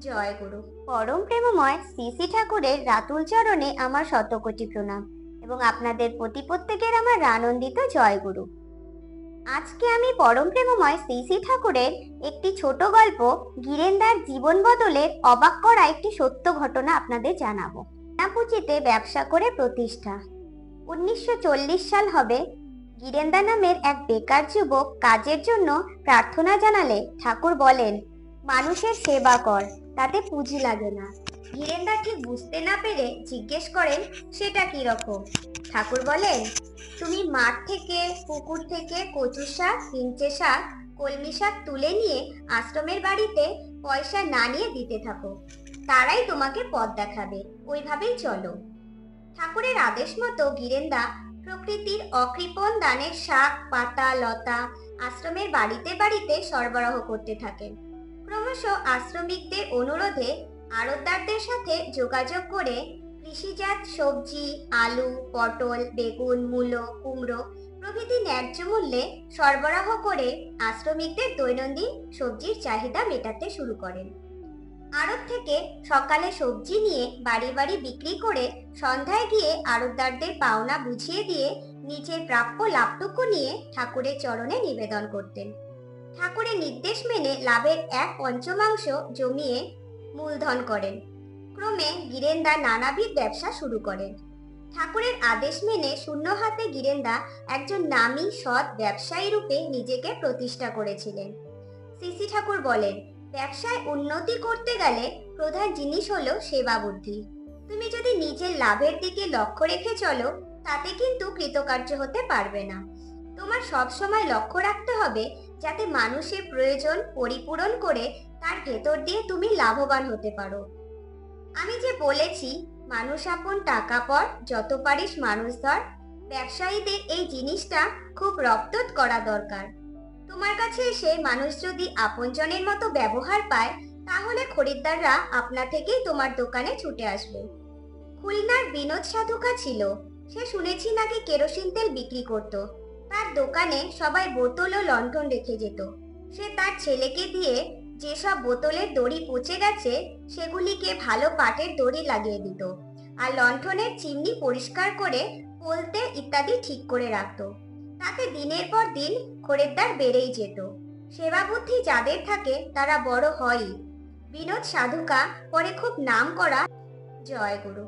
জয় গুরু। পরম প্রেমময় শ্রী শ্রী ঠাকুরের রাতুল চরণে আমার শতকোটি প্রণাম এবং আপনাদের প্রতি প্রত্যেকের আমার আনন্দিত জয় গুরু। আজকে আমি পরম প্রেমময় শ্রী শ্রী ঠাকুরের একটি ছোট গল্প গিরেন্দার জীবন বদলের অবাক করা একটি সত্য ঘটনা আপনাদের জানাবো। নাপুচিতে ব্যবসা করে প্রতিষ্ঠা। 1940 সাল হবে। গিরেন্দা নামের এক বেকার যুবক কাজের জন্য প্রার্থনা জানালে ঠাকুর বলেন, মানুষের সেবা কর, তাতে পুঁজি লাগে না। গিরেন্দা ঠিক বুঝতে না পেরে জিজ্ঞেস করেন, সেটা কি রকম? ঠাকুর বলেন, তুমি মাঠ থেকে, পুকুর থেকে কচু শাক, হিঞ্চে শাক, কলমি শাক তুলে নিয়ে আশ্রমের বাড়িতে পয়সা না নিয়ে দিতে থাকো, তারাই তোমাকে পথ দেখাবে, ওইভাবেই চলো। ঠাকুরের আদেশ মতো গিরেন্দা প্রকৃতির অকৃপণ দানের শাক, পাতা, লতা আশ্রমের বাড়িতে বাড়িতে সরবরাহ করতে থাকেন। ক্রমশ আশ্রমিকদের অনুরোধে আড়তদারদের সাথে যোগাযোগ করে কৃষিজাত সবজি, আলু, পটল, বেগুন, মূলো, কুমড়ো প্রভৃতি ন্যায্য মূল্যে সরবরাহ করে আশ্রমিকদের দৈনন্দিন সবজির চাহিদা মেটাতে শুরু করেন। আড়ত থেকে সকালে সবজি নিয়ে বাড়ি বাড়ি বিক্রি করে সন্ধ্যায় গিয়ে আড়তদারদের পাওনা বুঝিয়ে দিয়ে নিজের প্রাপ্য লাভটুকু নিয়ে ঠাকুরের চরণে নিবেদন করতেন। ঠাকুরের নির্দেশ মেনে লাভের 1/5 জমিয়ে মূলধন করেন। ক্রমে গিরেন্দা নানাবিধ ব্যবসা শুরু করেন। ঠাকুরের আদেশ মেনে শূন্য হাতে গিরেন্দা একজন নামী সৎ ব্যবসায়ী রূপে নিজেকে প্রতিষ্ঠা করেছিলেন। শ্রী ঠাকুর বলেন, ব্যবসায় উন্নতি করতে গেলে প্রধান জিনিস হলো সেবা বুদ্ধি। তুমি যদি নিজের লাভের দিকে লক্ষ্য রেখে চলো, তাতে কিন্তু কৃতকার্য হতে পারবে না। তোমার সব সময় লক্ষ্য রাখতে হবে যাতে মানুষের প্রয়োজন পরিপূরণ করে তার ভেতর দিয়ে তুমি লাভবান হতে পারো। আমি যে বলেছি, মানুষ আপন টাকা পর, যত পারিস মানুষ ধর, ব্যবসায়ীদের এই জিনিসটা খুব রপ্তত করা দরকার। তোমার কাছে এসে মানুষ যদি আপনজনের মতো ব্যবহার পায়, তাহলে খরিদ্দাররা আপনা থেকেই তোমার দোকানে ছুটে আসবে। খুলনার বিনোদ সাধুকা ছিল। সে শুনেছি নাকি কেরোসিন তেল বিক্রি করত। তার দোকানে সবাই বোতল ও লণ্ঠন রেখে যেত। সে তার ছেলেকে দিয়ে যেসব বোতলের দড়ি পচে গেছে সেগুলিকে ভালো পাটের দড়ি লাগিয়ে দিত, আর লণ্ঠনের চিমনি পরিষ্কার করে পোলতে ইত্যাদি ঠিক করে রাখত। তাতে দিনের পর দিন খরিদ্দার বেড়েই যেত। সেবা বুদ্ধি যাদের থাকে তারা বড় হয়ই। বিনোদ সাধুকা পরে খুব নাম করা। জয় গুরু।